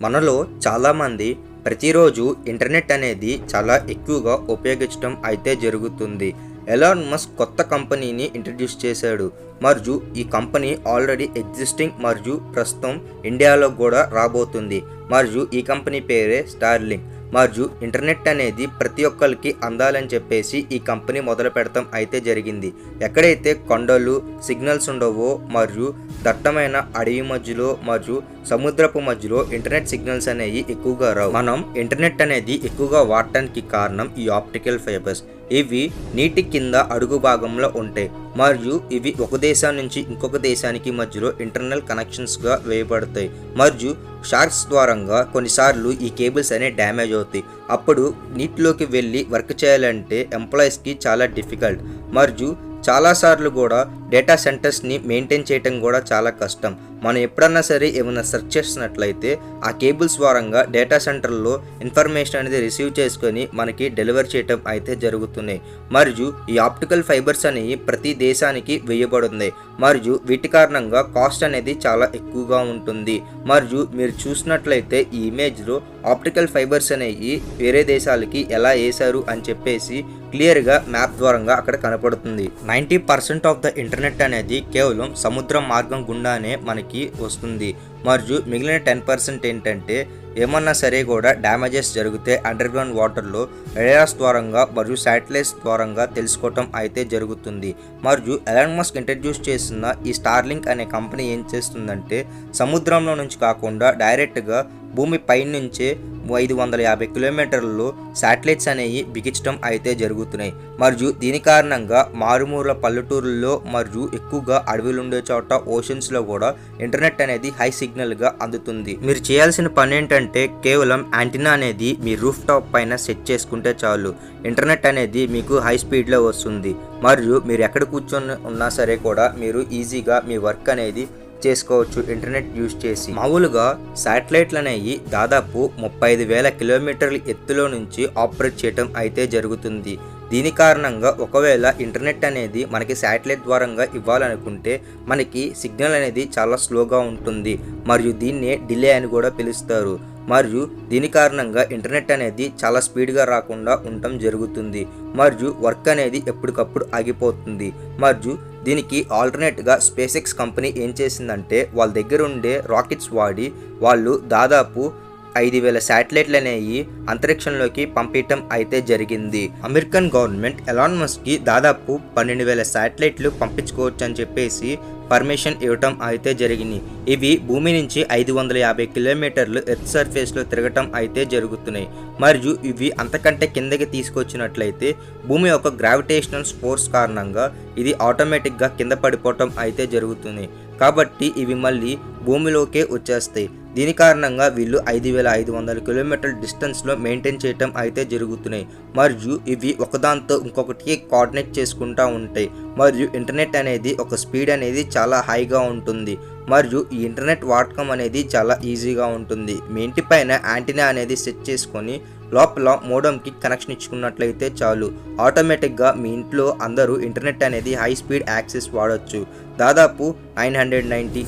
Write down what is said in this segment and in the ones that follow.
మనలో చాలామంది ప్రతిరోజు ఇంటర్నెట్ అనేది చాలా ఎక్కువగా ఉపయోగించడం అయితే జరుగుతుంది. ఎలాన్ మస్క్ కొత్త కంపెనీని ఇంట్రడ్యూస్ చేశాడు. మరియు ఈ కంపెనీ ఆల్రెడీ ఎగ్జిస్టింగ్ మరియు ప్రస్తుతం ఇండియాలో కూడా రాబోతుంది. మరియు ఈ కంపెనీ పేరే స్టార్లింక్. మరియు ఇంటర్నెట్ అనేది ప్రతి ఒక్కరికి అందాలని చెప్పేసి ఈ కంపెనీ మొదలు పెడతాం అయితే జరిగింది. ఎక్కడైతే కొండలు సిగ్నల్స్ ఉండవో మరియు దట్టమైన అడవి మధ్యలో మరియు సముద్రపు మధ్యలో ఇంటర్నెట్ సిగ్నల్స్ అనేవి ఎక్కువగా రావు. మనం ఇంటర్నెట్ అనేది ఎక్కువగా వాడటానికి కారణం ఈ ఆప్టికల్ ఫైబర్స్. ఇవి నీటి కింద అడుగు భాగంలో ఉంటాయి మరియు ఇవి ఒక దేశం నుంచి ఇంకొక దేశానికి మధ్యలో ఇంటర్నల్ కనెక్షన్స్గా వేయబడతాయి. మరియు షార్క్స్ ద్వారంగా కొన్నిసార్లు ఈ కేబుల్స్ అనేవి డ్యామేజ్ అవుతాయి. అప్పుడు నీటిలోకి వెళ్ళి వర్క్ చేయాలంటే ఎంప్లాయీస్కి చాలా డిఫికల్ట్. మరియు చాలాసార్లు కూడా డేటా సెంటర్స్ని మెయింటైన్ చేయడం కూడా చాలా కష్టం. మనం ఎప్పుడన్నా సరే ఏమైనా సెర్చ్ చేసినట్లయితే ఆ కేబుల్స్ ద్వారంగా డేటా సెంటర్లో ఇన్ఫర్మేషన్ అనేది రిసీవ్ చేసుకొని మనకి డెలివర్ చేయటం అయితే జరుగుతున్నాయి. మరియు ఈ ఆప్టికల్ ఫైబర్స్ అనేవి ప్రతి దేశానికి వేయబడుతుంది. మరియు వీటి కారణంగా కాస్ట్ అనేది చాలా ఎక్కువగా ఉంటుంది. మరియు మీరు చూసినట్లయితే ఈ ఇమేజ్లో ఆప్టికల్ ఫైబర్స్ అనేవి వేరే దేశాలకి ఎలా వేశారు అని చెప్పేసి క్లియర్గా మ్యాప్ ద్వారంగా అక్కడ కనపడుతుంది. 90% ఆఫ్ ద ఇంటర్నెట్ అనేది కేవలం సముద్రం మార్గం గుండానే మనకి వస్తుంది. మరియు మిగిలిన 10% ఏంటంటే ఏమన్నా సరే కూడా డ్యామేజెస్ జరిగితే అండర్ గ్రౌండ్ వాటర్లో రేడార్స్ ద్వారంగా మరియు శాటిలైట్స్ ద్వారంగా తెలుసుకోవటం అయితే జరుగుతుంది. మరియు ఎలాన్ మస్క్ ఇంట్రడ్యూస్ చేసిన ఈ స్టార్లింక్ అనే కంపెనీ ఏం చేస్తుందంటే సముద్రంలో నుంచి కాకుండా డైరెక్ట్గా భూమి పైనుంచే 550 కిలోమీటర్లలో శాటిలైట్స్ అనేవి బిగించడం అయితే జరుగుతున్నాయి. మరియు దీని కారణంగా మారుమూల పల్లెటూరుల్లో మరియు ఎక్కువగా అడవులు ఉండే చోట ఓషన్స్లో కూడా ఇంటర్నెట్ అనేది హై సిగ్నల్గా అందుతుంది. మీరు చేయాల్సిన పని ఏంటంటే కేవలం యాంటీనా అనేది మీ రూఫ్ టాప్ పైన సెట్ చేసుకుంటే చాలు. ఇంటర్నెట్ అనేది మీకు హై స్పీడ్లో వస్తుంది. మరియు మీరు ఎక్కడ కూర్చొని ఉన్నా సరే కూడా మీరు ఈజీగా మీ వర్క్ అనేది చేసుకోవచ్చు ఇంటర్నెట్ యూజ్ చేసి. మామూలుగా శాటిలైట్లు అనేవి దాదాపు 35,000 కిలోమీటర్ల ఎత్తులో నుంచి ఆపరేట్ చేయటం అయితే జరుగుతుంది. దీని కారణంగా ఒకవేళ ఇంటర్నెట్ అనేది మనకి శాటిలైట్ ద్వారంగా ఇవ్వాలనుకుంటే మనకి సిగ్నల్ అనేది చాలా స్లోగా ఉంటుంది. మరియు దీన్నే డిలే అని కూడా పిలుస్తారు. మరియు దీని కారణంగా ఇంటర్నెట్ అనేది చాలా స్పీడ్గా రాకుండా ఉండటం జరుగుతుంది. మరియు వర్క్ అనేది ఎప్పటికప్పుడు ఆగిపోతుంది. మరియు దీనికి ఆల్టర్నేట్గా స్పేస్ ఎక్స్ కంపెనీ ఏం చేసిందంటే వాళ్ళ దగ్గర ఉండే రాకెట్స్ వాడి వాళ్ళు దాదాపు 5,000 శాటిలైట్లు అనేవి అంతరిక్షంలోకి పంపించడం అయితే జరిగింది. అమెరికన్ గవర్నమెంట్ ఎలాన్ మస్క్కి దాదాపు 12,000 శాటిలైట్లు పంపించుకోవచ్చు అని చెప్పేసి పర్మిషన్ ఇవ్వటం అయితే జరిగింది. ఇవి భూమి నుంచి 550 కిలోమీటర్లు ఎర్త్ సర్ఫేస్లో తిరగటం అయితే జరుగుతున్నాయి. మరియు ఇవి అంతకంటే కిందకి తీసుకొచ్చినట్లయితే భూమి యొక్క గ్రావిటేషనల్ ఫోర్స్ కారణంగా ఇది ఆటోమేటిక్గా కింద పడిపోవటం అయితే జరుగుతుంది. కాబట్టి ఇవి మళ్ళీ భూమిలోకే వచ్చేస్తాయి. దీని కారణంగా వీళ్ళు 5,500 కిలోమీటర్ల డిస్టెన్స్లో మెయింటైన్ చేయటం అయితే జరుగుతున్నాయి. మరియు ఇవి ఒకదాంతో ఇంకొకటి కోఆర్డినేట్ చేసుకుంటూ ఉంటాయి. మరియు ఇంటర్నెట్ అనేది ఒక స్పీడ్ అనేది చాలా హైగా ఉంటుంది. మరియు ఈ ఇంటర్నెట్ వాడకం అనేది చాలా ఈజీగా ఉంటుంది. మీ ఇంటి పైన యాంటీనా అనేది సెట్ చేసుకొని లోపల మోడమ్కి కనెక్షన్ ఇచ్చుకున్నట్లయితే చాలు. ఆటోమేటిక్గా మీ ఇంట్లో అందరూ ఇంటర్నెట్ అనేది హై స్పీడ్ యాక్సెస్ వాడచ్చు. దాదాపు 990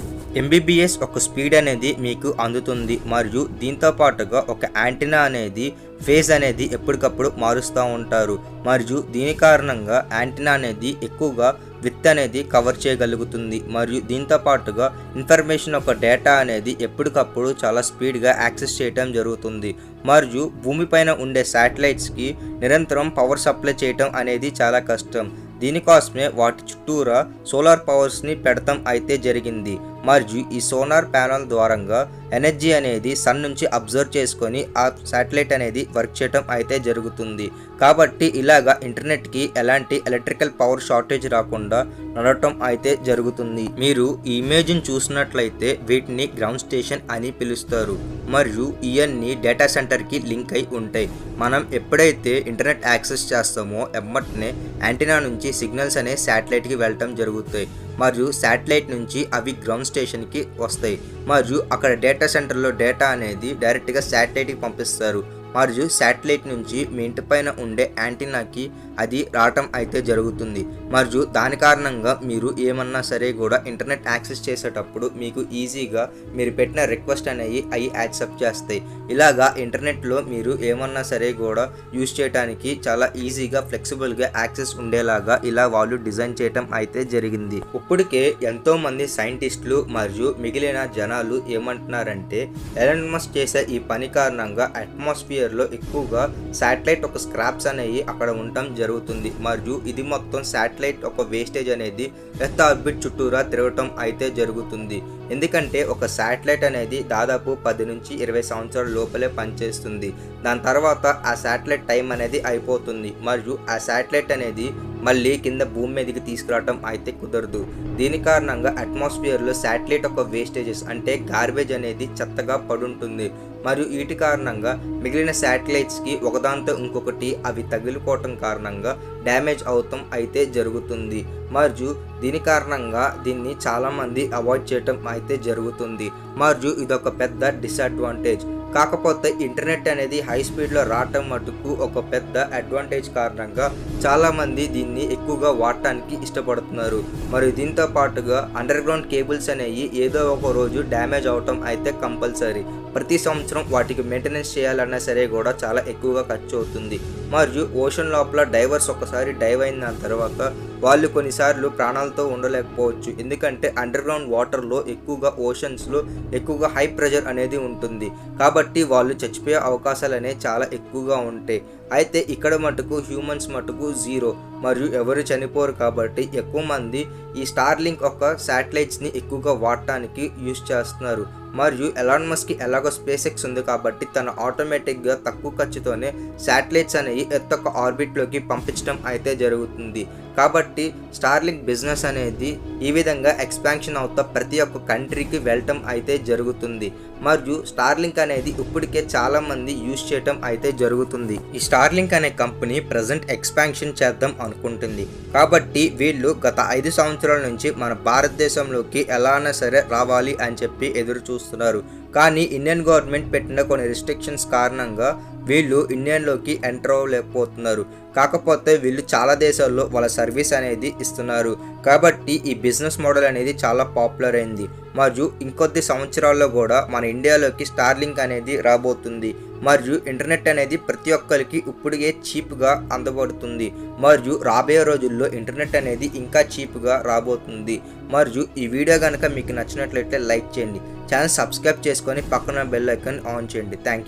MBPS ఒక స్పీడ్ అనేది మీకు అందుతుంది. మరియు దీంతో పాటుగా ఒక యాంటీనా అనేది ఫేజ్ అనేది ఎప్పటికప్పుడు మారుస్తూ ఉంటారు. మరియు దీని కారణంగా యాంటీనా అనేది ఎక్కువగా విత్ అనేది కవర్ చేయగలుగుతుంది. మరియు దీంతో పాటుగా ఇన్ఫర్మేషన్ ఒక డేటా అనేది ఎప్పటికప్పుడు చాలా స్పీడ్గా యాక్సెస్ చేయడం జరుగుతుంది. మరియు భూమిపైన ఉండే శాటిలైట్స్కి నిరంతరం పవర్ సప్లై చేయటం అనేది చాలా కష్టం. దీనికోసమే వాటి చుట్టూరా సోలార్ పవర్స్ని పెడతాం అయితే జరిగింది. మరియు ఈ సోలార్ ప్యానల్ ద్వారంగా ఎనర్జీ అనేది సన్ నుంచి అబ్జర్వ్ చేసుకొని ఆ శాటిలైట్ అనేది వర్క్ చేయటం అయితే జరుగుతుంది. కాబట్టి ఇలాగా ఇంటర్నెట్కి ఎలాంటి ఎలక్ట్రికల్ పవర్ షార్టేజ్ రాకుండా నడవటం అయితే జరుగుతుంది. మీరు ఈ ఇమేజ్ని చూసినట్లయితే వీటిని గ్రౌండ్ స్టేషన్ అని పిలుస్తారు. మరియు ఇవన్నీ డేటా సెంటర్కి లింక్ అయి ఉంటాయి. మనం ఎప్పుడైతే ఇంటర్నెట్ యాక్సెస్ చేస్తామో ఎమ్మటనే యాంటీనా నుంచి సిగ్నల్స్ అనే శాటిలైట్కి వెళ్ళటం జరుగుతాయి. మరియు శాటిలైట్ నుంచి అవి గ్రౌండ్ స్టేషన్కి వస్తాయి. మరియు అక్కడ డేటా సెంటర్లో డేటా అనేది డైరెక్ట్గా శాటిలైట్కి పంపిస్తారు. మరియు శాటిలైట్ నుంచి మీ ఇంటి పైన ఉండే యాంటీనాకి అది రావటం అయితే జరుగుతుంది. మరియు దాని కారణంగా మీరు ఏమన్నా సరే కూడా ఇంటర్నెట్ యాక్సెస్ చేసేటప్పుడు మీకు ఈజీగా మీరు పెట్టిన రిక్వెస్ట్ అనేవి అవి యాక్సెప్ట్ చేస్తాయి. ఇలాగా ఇంటర్నెట్లో మీరు ఏమన్నా సరే కూడా యూజ్ చేయడానికి చాలా ఈజీగా ఫ్లెక్సిబుల్గా యాక్సెస్ ఉండేలాగా ఇలా వాళ్ళు డిజైన్ చేయటం అయితే జరిగింది. ఇప్పటికే ఎంతో మంది సైంటిస్టులు మరియు మిగిలిన జనాలు ఏమంటున్నారంటే ఎలాన్ మస్క్ చేసే ఈ పని కారణంగా అట్మాస్ఫియర్లో ఎక్కువగా శాటిలైట్ ఒక స్క్రాప్స్ అనేవి అక్కడ ఉండటం జరుగుతుంది. మరియు ఇది మొత్తం శాటిలైట్ ఒక వేస్టేజ్ అనేది ఎర్త్ ఆర్బిట్ చుట్టూరా తిరగటం అయితే జరుగుతుంది. ఎందుకంటే ఒక శాటిలైట్ అనేది దాదాపు 10 నుంచి 20 సంవత్సరాల లోపలే పనిచేస్తుంది. దాని తర్వాత ఆ శాటిలైట్ టైం అనేది అయిపోతుంది. మరియు ఆ శాటిలైట్ అనేది మళ్ళీ కింద భూమి మీదకి తీసుకురావటం అయితే కుదరదు. దీని కారణంగా అట్మాస్ఫియర్లో శాటిలైట్ ఒక వేస్టేజెస్ అంటే గార్బేజ్ అనేది చెత్తగా పడుంటుంది. మరియు వీటి కారణంగా మిగిలిన శాటిలైట్స్కి ఒకదాంతో ఇంకొకటి అవి తగిలిపోవటం కారణంగా డ్యామేజ్ అవటం అయితే జరుగుతుంది. మరియు దీని కారణంగా దీన్ని చాలామంది అవాయిడ్ చేయటం అయితే జరుగుతుంది. మరియు ఇదొక పెద్ద డిసడ్వాంటేజ్. కాకపోతే ఇంటర్నెట్ అనేది హై స్పీడ్లో రావటం మటుకు ఒక పెద్ద అడ్వాంటేజ్ కారణంగా చాలామంది దీన్ని ఎక్కువగా వాడటానికి ఇష్టపడుతున్నారు. మరియు దీంతో పాటుగా అండర్ గ్రౌండ్ కేబుల్స్ అనేవి ఏదో ఒక రోజు డ్యామేజ్ అవటం అయితే కంపల్సరీ. ప్రతి సంవత్సరం వాటికి మెయింటెనెన్స్ చేయాలన్నా సరే కూడా చాలా ఎక్కువగా ఖర్చు అవుతుంది. మరియు ఓషన్ లోపల డైవర్స్ ఒకసారి డైవ్ అయిన దాని తర్వాత వాళ్ళు కొన్నిసార్లు ప్రాణాలతో ఉండలేకపోవచ్చు. ఎందుకంటే అండర్ గ్రౌండ్ వాటర్లో ఎక్కువగా ఓషన్స్లో ఎక్కువగా హై ప్రెషర్ అనేది ఉంటుంది. కాబట్టి వాళ్ళు చచ్చిపోయే అవకాశాలు అనేవి చాలా ఎక్కువగా ఉంటాయి. అయితే ఇక్కడ మటుకు హ్యూమన్స్ మటుకు జీరో మరియు ఎవరు చనిపోరు. కాబట్టి ఎక్కువ మంది ఈ స్టార్లింక్ ఒక శాటిలైట్స్ని ఎక్కువగా వాడటానికి యూజ్ చేస్తున్నారు. మరియు ఎలాన్ మస్క్కి ఎలాగో స్పేస్ ఎక్స్ ఉంది కాబట్టి తను ఆటోమేటిక్గా తక్కువ ఖర్చుతోనే శాటిలైట్స్ అనేవి ఎర్త్ యొక్క ఆర్బిట్లోకి పంపించడం అయితే జరుగుతుంది. కాబట్టి స్టార్లింక్ బిజినెస్ అనేది ఈ విధంగా ఎక్స్పాన్షన్ అవుతా ప్రతి ఒక్క కంట్రీకి వెళ్ళటం అయితే జరుగుతుంది. మరియు స్టార్లింక్ అనేది ఇప్పటికే చాలా మంది యూజ్ చేయటం అయితే జరుగుతుంది. ఈ స్టార్లింక్ అనే కంపెనీ ప్రజెంట్ ఎక్స్పాన్షన్ చేద్దాం అనుకుంటుంది. కాబట్టి వీళ్ళు గత 5 సంవత్సరాల నుంచి మన భారతదేశంలోకి ఎలానా సరే రావాలి అని చెప్పి ఎదురు చూస్తున్నారు. కానీ ఇండియన్ గవర్నమెంట్ పెట్టిన కొన్ని రిస్ట్రిక్షన్స్ కారణంగా వీళ్ళు ఇండియన్లోకి ఎంటర్ అవ్వలేకపోతున్నారు. కాకపోతే వీళ్ళు చాలా దేశాల్లో వాళ్ళ సర్వీస్ అనేది ఇస్తున్నారు. కాబట్టి ఈ బిజినెస్ మోడల్ అనేది చాలా పాపులర్ అయింది. మరియు ఇంకొద్ది సంవత్సరాల్లో కూడా మన ఇండియాలోకి స్టార్లింక్ అనేది రాబోతుంది. మరియు ఇంటర్నెట్ అనేది ప్రతి ఒక్కరికి ఇప్పటికే చీప్గా అందబడుతుంది. మరియు రాబోయే రోజుల్లో ఇంటర్నెట్ అనేది ఇంకా చీప్గా రాబోతుంది. మరియు ఈ వీడియో కనుక మీకు నచ్చినట్లయితే లైక్ చేయండి, ఛానల్ సబ్స్క్రైబ్ చేసుకొని పక్కన బెల్ ఐకాన్ ఆన్ చేయండి. Thank you.